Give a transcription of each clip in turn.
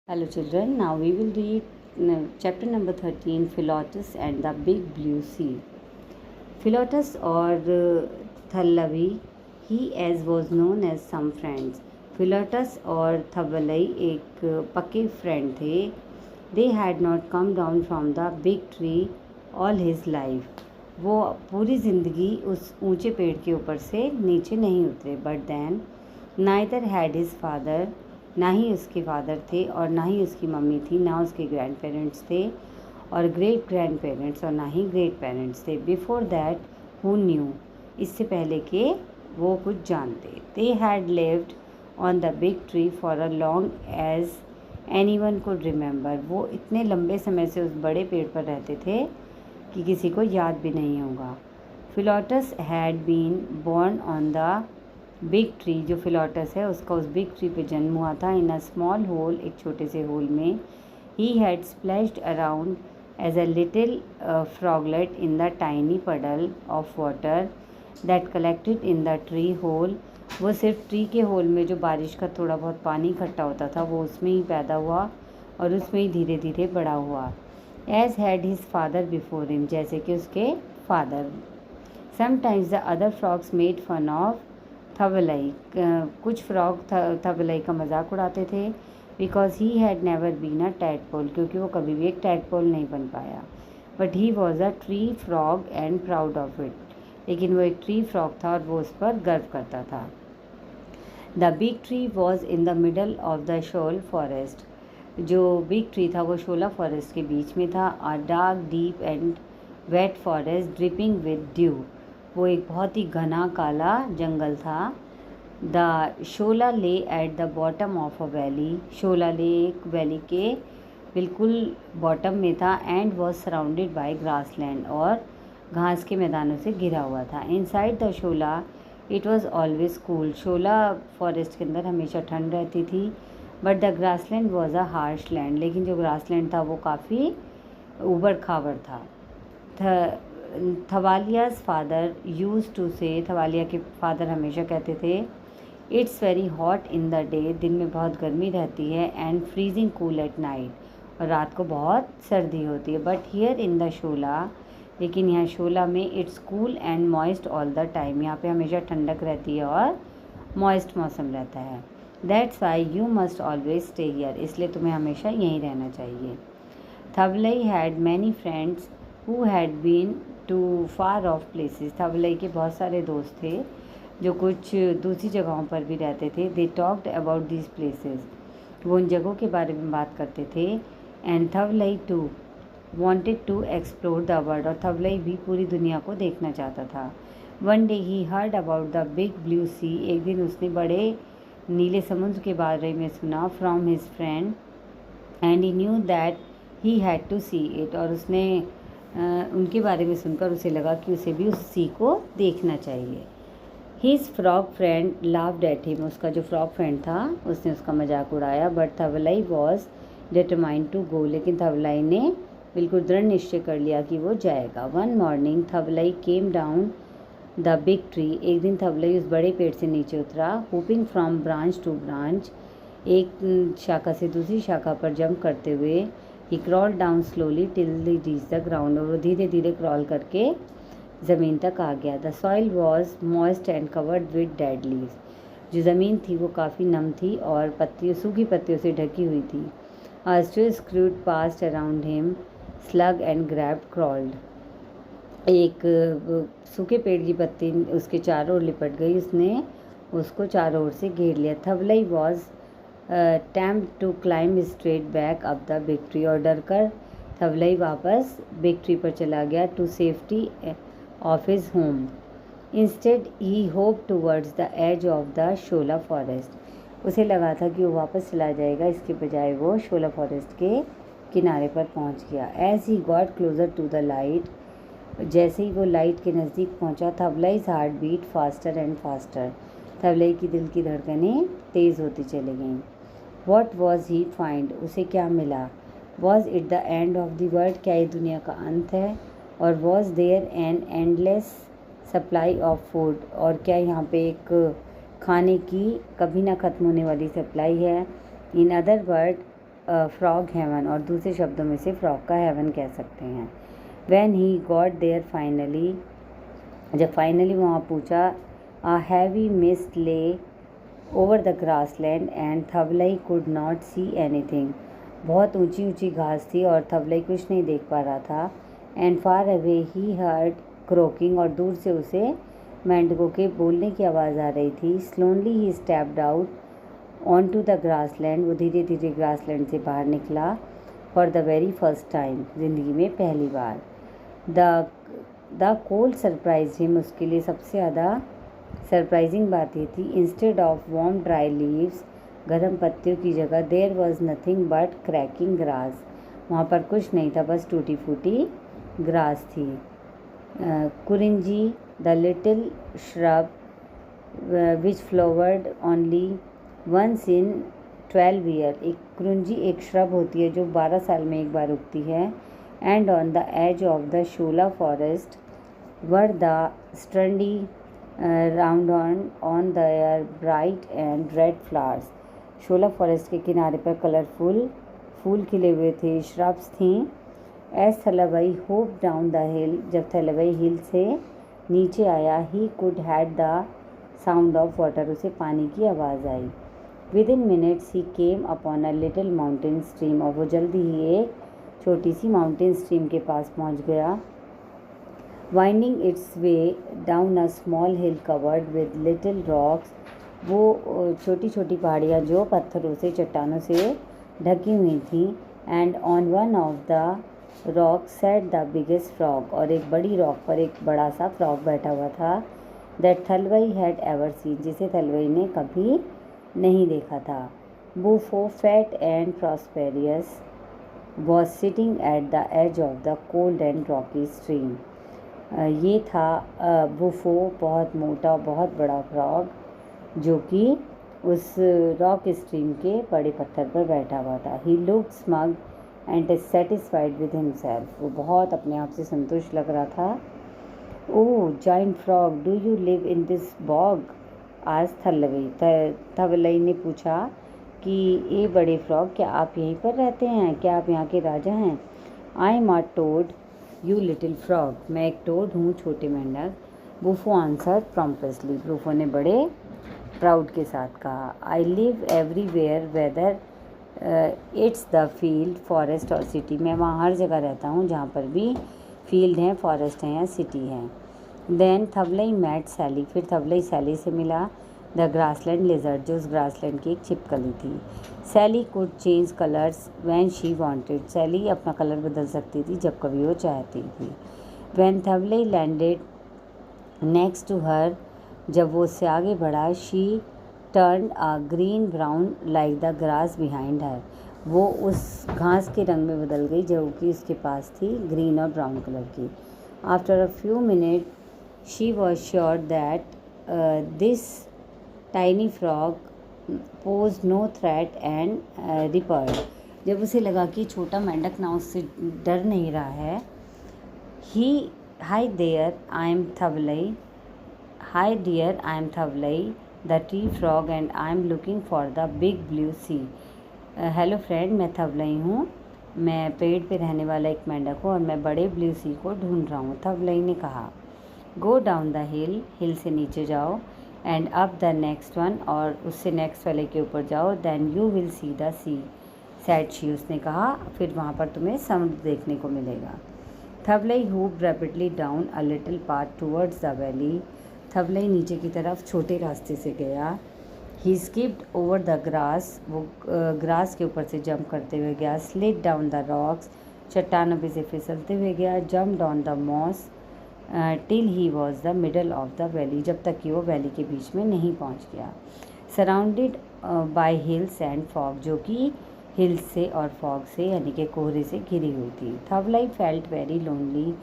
Hello children, now we will read chapter number 13, Philotas and the Big Blue Sea. Philotas or Thallavi, he as was known as some friends. Philotas और थबलई एक पक्के friend थे. They had not come down from the big tree all his life. वो पूरी ज़िंदगी उस ऊंचे पेड़ के ऊपर से नीचे नहीं उतरे. But then neither had his father, ना ही उसके फादर थे और ना ही उसकी मम्मी थी, ना उसके ग्रैंड पेरेंट्स थे और ग्रेट ग्रैंड पेरेंट्स और ना ही ग्रेट पेरेंट्स थे. बिफोर दैट हु न्यू, इससे पहले के वो कुछ जानते. They had lived on the big tree for a long age anyone could remember. वो इतने लंबे समय से उस बड़े पेड़ पर रहते थे कि किसी को याद भी नहीं होगा. Philotus had been born on the big tree. जो फिलोटस है उसका उस बिग ट्री पे जन्म हुआ था. इन अ स्मॉल होल, एक छोटे से होल में. He had splashed around as a little froglet in the tiny puddle of water that collected in the tree hole. वो सिर्फ ट्री के होल में जो बारिश का थोड़ा बहुत पानी इकट्ठा होता था वो उसमें ही पैदा हुआ और उसमें ही धीरे धीरे बड़ा हुआ. As had his father before him, जैसे कि उसके father. Sometimes the other frogs made fun of Thablai. कुछ फ्रॉग थबलई का मजाक उड़ाते थे. Because he had never been a tadpole, क्योंकि वो कभी भी एक टैडपोल नहीं बन पाया. But he was a tree frog and proud of it. लेकिन वो एक ट्री फ्रॉग था और वो उस पर गर्व करता था. The big tree was in the middle of the shola forest. जो बिग ट्री था वो शोला फॉरेस्ट के बीच में था. A dark deep and wet forest dripping with dew. वो एक बहुत ही घना काला जंगल था. The shola lay at the bottom of a valley. Shola lay एक वैली के बिल्कुल बॉटम में था. And was surrounded by grassland, और घास के मैदानों से घिरा हुआ था. Inside the shola it was always cool. Shola forest के अंदर हमेशा ठंड रहती थी. But the grassland was a harsh land. लेकिन जो ग्रासलैंड था वो काफ़ी उबड़ खाबड़ था. थवालियाज़ फादर यूज़ टू से, थवालिया के फादर हमेशा कहते थे, it's very hot in the day. दिन में बहुत गर्मी रहती है. And freezing cool at night, और रात को बहुत सर्दी होती है. बट हियर इन द शोला, लेकिन यहाँ शोला में it's cool and moist all the time. यहाँ पे हमेशा ठंडक रहती है और मॉइस्ट मौसम रहता है. That's why you must always stay here. इसलिए तुम्हें हमेशा यहीं रहना चाहिए. Thablai had many friends who had been to far off places. Thablai के बहुत सारे दोस्त थे जो कुछ दूसरी जगहों पर भी रहते थे. They talked about these places. वो उन जगहों के बारे में बात करते थे. And Thablai too wanted to explore the world. और थबलई भी पूरी दुनिया को देखना चाहता था. One day he heard about the big blue sea. एक दिन उसने बड़े नीले समुद्र के बारे में सुना from his friend. And he knew that he had to see it. और उसने उनके बारे में सुनकर उसे लगा कि उसे भी उस सी को देखना चाहिए. His frog friend laughed at him. उसका जो फ्रॉग फ्रेंड था उसने उसका मजाक उड़ाया. But Thablai was determined to go. लेकिन थबलई ने बिल्कुल दृढ़ निश्चय कर लिया कि वो जाएगा. One morning Thablai came down the big tree. एक दिन थबलई उस बड़े पेड़ से नीचे उतरा. Hopping from branch to branch, एक शाखा से दूसरी शाखा पर जंप करते हुए. He crawl down slowly till he reach the ground. और वो धीरे धीरे क्रॉल करके ज़मीन तक आ गया. The soil was moist and covered with dead leaves. जो ज़मीन थी वो काफ़ी नम थी और पत्तियों, सूखी पत्तियों से ढकी हुई थी. A stray screwed past around him, slug and grabbed crawled. एक सूखे पेड़ की पत्ती उसके चारों ओर लिपट गई. उसने उसको चारों ओर से घेर लिया. Thablai was tempt to climb straight back up the big tree. और डर कर थबलई वापस बिग ट्री पर चला गया. To safety of his home. Instead he hop towards the edge of the shola forest. उसे लगा था कि वो वापस चला जाएगा, इसके बजाय वो शोला फॉरेस्ट के किनारे पर पहुंच गया. As he got closer to the light, जैसे ही वो लाइट के नज़दीक पहुंचा, Thablai's heart beat faster and faster. Thablai की दिल की धड़कनें तेज़ होती चली गईं. वॉट वॉज ही फाइंड, उसे क्या मिला. Was it the end of the world, क्या ये दुनिया का अंत है. और was there an endless supply of food, और क्या यहाँ पे एक खाने की कभी ना ख़त्म होने वाली सप्लाई है. In other word frog heaven, और दूसरे शब्दों में से फ्रॉग का हेवन कह सकते हैं। When he got there finally, जब फाइनली वहाँ पूछा, a heavy mist lay over the grassland and Thavalai could not see anything. बहुत ऊंची ऊंची घास थी और थवलई कुछ नहीं देख पा रहा था। And far away he heard croaking, और दूर से उसे मेंढकों के बोलने की आवाज़ आ रही थी। Slowly he stepped out on to the grassland, वो धीरे धीरे ग्रासलैंड से बाहर निकला। For the very first time, ज़िंदगी में पहली बार। द कोल्ड सरप्राइज हिम, उसके लिए सबसे ज़्यादा सरप्राइजिंग बात ये थी, instead of warm dry leaves, गर्म पत्तियों की जगह, there was nothing but cracking grass, वहाँ पर कुछ नहीं था, बस टूटी फूटी ग्रास थी। Kurinji, the little shrub which flowered only once in 12 year, एक कुरिंजी एक श्रब होती है जो 12 साल में एक बार उगती है। And on the edge of the shola forest were the sturdy round on their bright and red flowers, shola forest के किनारे पर कलरफुल फूल खिले हुए थे, श्रब्स थीं। As Thalavai hop down the hill, जब थलवई हिल से नीचे आया, he could had the sound of water, उसे पानी की आवाज़ आई। Within minutes he came upon a little mountain stream, और वो जल्दी ही एक छोटी सी माउंटेन स्ट्रीम के पास पहुंच गया। Winding it's way down a small hill covered with little rocks, वो छोटी छोटी पहाड़ियाँ जो पत्थरों से चट्टानों से ढकी हुई थीं। And on one of the rock set the biggest frog, और एक बड़ी रॉक पर एक बड़ा सा फ्रॉग बैठा हुआ था। That Thalavai had ever seen, जिसे थलवई ने कभी नहीं देखा था। Bufo, fat and prosperous, was sitting at the edge of the cold and rocky stream. ये था बुफो, बहुत मोटा बहुत बड़ा फ्रॉग, जो कि उस रॉक स्ट्रीम के बड़े पत्थर पर बैठा हुआ था। He looked smug and satisfied with himself, वो बहुत अपने आप से संतुष्ट लग रहा था। Oh giant frog, do you live in this bog, आज थवलई ने पूछा कि ये बड़े फ्रॉग, क्या आप यहीं पर रहते हैं, क्या आप यहाँ के राजा हैं? I am a toad you little frog, मैं एक टोड हूँ छोटे मेंढक। बुफो आंसर प्रॉम्प्टली, बुफो ने बड़े प्राउड के साथ कहा। I live everywhere whether it's the field forest और सिटी, मैं वहाँ हर जगह रहता हूँ जहाँ पर भी फील्ड हैं, फॉरेस्ट हैं या सिटी हैं। देन थवलई मैट सैली, फिर थवलई सैली से मिला। द ग्रासलैंड लिजर्ड, जो उस ग्रासलैंड की एक छिपकली थी। Sally could change colours when she wanted, Sally अपना कलर बदल सकती थी जब कभी वो चाहती थी। When Thavalai landed next to her, जब वो उससे आगे बढ़ा, she turn a green brown like the grass behind her, वो उस घास के रंग में बदल गई जो कि उसके पास थी, ग्रीन और ब्राउन कलर की। After a few minute she was sure that this tiny frog pose no threat and reappeared, जब उसे लगा कि छोटा मेंढक ना उससे डर नहीं रहा है। He hi there I am Thavalai, hi dear I am Thavalai the tree frog and I am looking for the big blue sea. Hello friend, मैं थवलई हूँ, मैं पेड़ पे रहने वाला एक मेंढक हूँ और मैं बड़े ब्लू सी को ढूंढ रहा हूँ, थवलई ने कहा। गो डाउन द हिल, हिल से नीचे जाओ, and up the next one, और उससे नेक्स्ट वाले के ऊपर जाओ, then you will see the sea said she, उसने कहा, फिर वहाँ पर तुम्हें समुद्र देखने को मिलेगा। Thavalai hooved rapidly down a little path towards the valley, Thavalai नीचे की तरफ छोटे रास्ते से गया। He skipped over the grass, वो ग्रास के ऊपर से जंप करते हुए गया। स्लिड डाउन द रॉक्स, चट्टानों पे से फिसलते हुए गया। Jump on the moss till he was the middle of the valley, जब तक कि वो वैली के बीच में नहीं पहुंच गया। Surrounded by hills and fog, जो कि हिल्स से और फॉग से यानी कि कोहरे से घिरी हुई थी। Thavalai felt very lonely,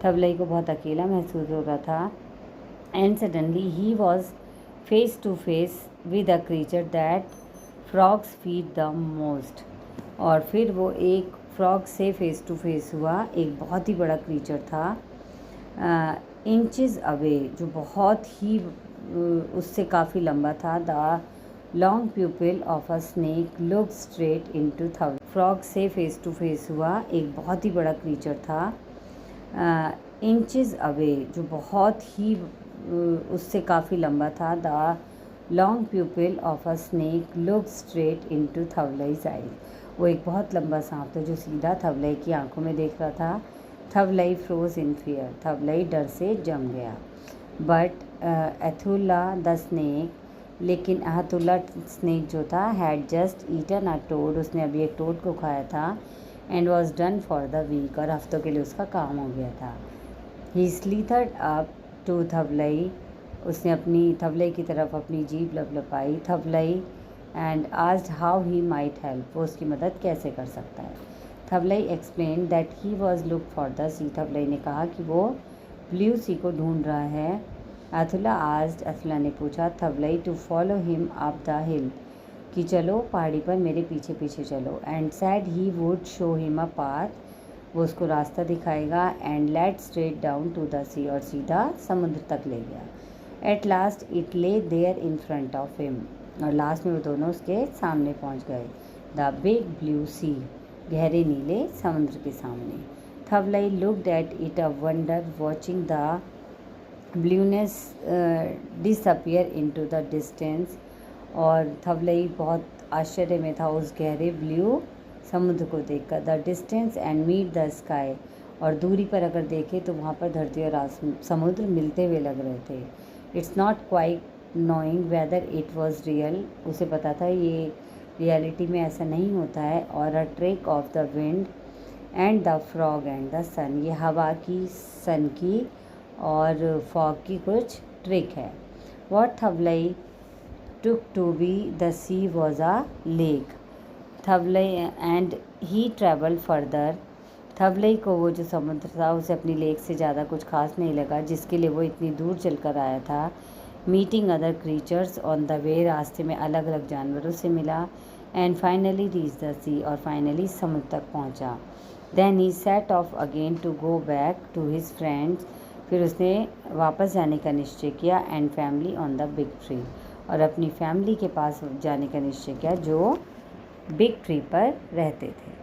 Thavalai को बहुत अकेला महसूस हो रहा था। And suddenly he was face to face with a creature that frogs feed the most, और फिर वो एक फ्रॉग से फेस टू फेस हुआ, एक बहुत ही बड़ा क्रीचर था, इंचेस अवे, जो बहुत ही उससे काफ़ी लंबा था। The long pupil of a snake look straight into frog से फ़ेस टू फेस हुआ। एक बहुत ही बड़ा क्रीचर था, इंचेस अवे, जो बहुत ही उससे काफ़ी लंबा था। The long pupil of a snake look straight into Thavalai's eyes. वो एक बहुत लंबा सांप था जो सीधा थवलई की आंखों में देख रहा था। थवलई फ्रोज इन फियर, थवलई डर से जम गया। बट एथुला द स्नेक, लेकिन अहतुल्ला स्नेक जो था, had just eaten a toad, उसने अभी एक टोड को खाया था। And was done for the week, और हफ्तों के लिए उसका काम हो गया था। ही स्लीथर्ड अप टू थवलई, उसने अपनी थवलई की तरफ अपनी जीभ लपलपाई। Thavalai and asked how he might help, वो उसकी मदद कैसे कर सकता है। Thavalai explain that he was look for the sea, Thavalai ने कहा कि वो ब्लू सी को ढूंढ रहा है। अथुला आस्क्ड, अथुला ने पूछा Thavalai to follow him up the hill, कि चलो पहाड़ी पर मेरे पीछे पीछे चलो। And said he would show him a path, वो उसको रास्ता दिखाएगा। And led straight down to the sea, और सीधा समुद्र तक ले गया। At last it lay there in front of him, और लास्ट में वो दोनों उसके सामने पहुंच गए। द बिग ब्लू सी, गहरे नीले समुद्र के सामने। Thavalai looked at it a wonder, watching the blueness disappear into the distance, और थवलई बहुत आश्चर्य में था उस गहरे ब्लू समुद्र को देखकर। The distance and meet the sky, और दूरी पर अगर देखे तो वहाँ पर धरती और समुद्र मिलते हुए लग रहे थे। It's not quite knowing whether it was real, उसे पता था ये रियलिटी में ऐसा नहीं होता है। और a trick of the wind and the frog and the sun, ये हवा की, सन की और फॉग की कुछ ट्रिक है। What Thavalai took to be the sea was a lake. Thavalai and he travel further, Thavalai को वो जो समुद्र था उसे अपनी लेक से ज़्यादा कुछ खास नहीं लगा जिसके लिए वो इतनी दूर चलकर आया था। Meeting other creatures on the way, रास्ते में अलग अलग जानवरों से मिला। And finally reach the sea, और फाइनली समुद्र तक पहुंचा। Then he set off again to go back to his friends, फिर उसने वापस जाने का निश्चय किया। And family on the big tree, और अपनी फैमिली के पास जाने का निश्चय किया जो बिग ट्री पर रहते थे।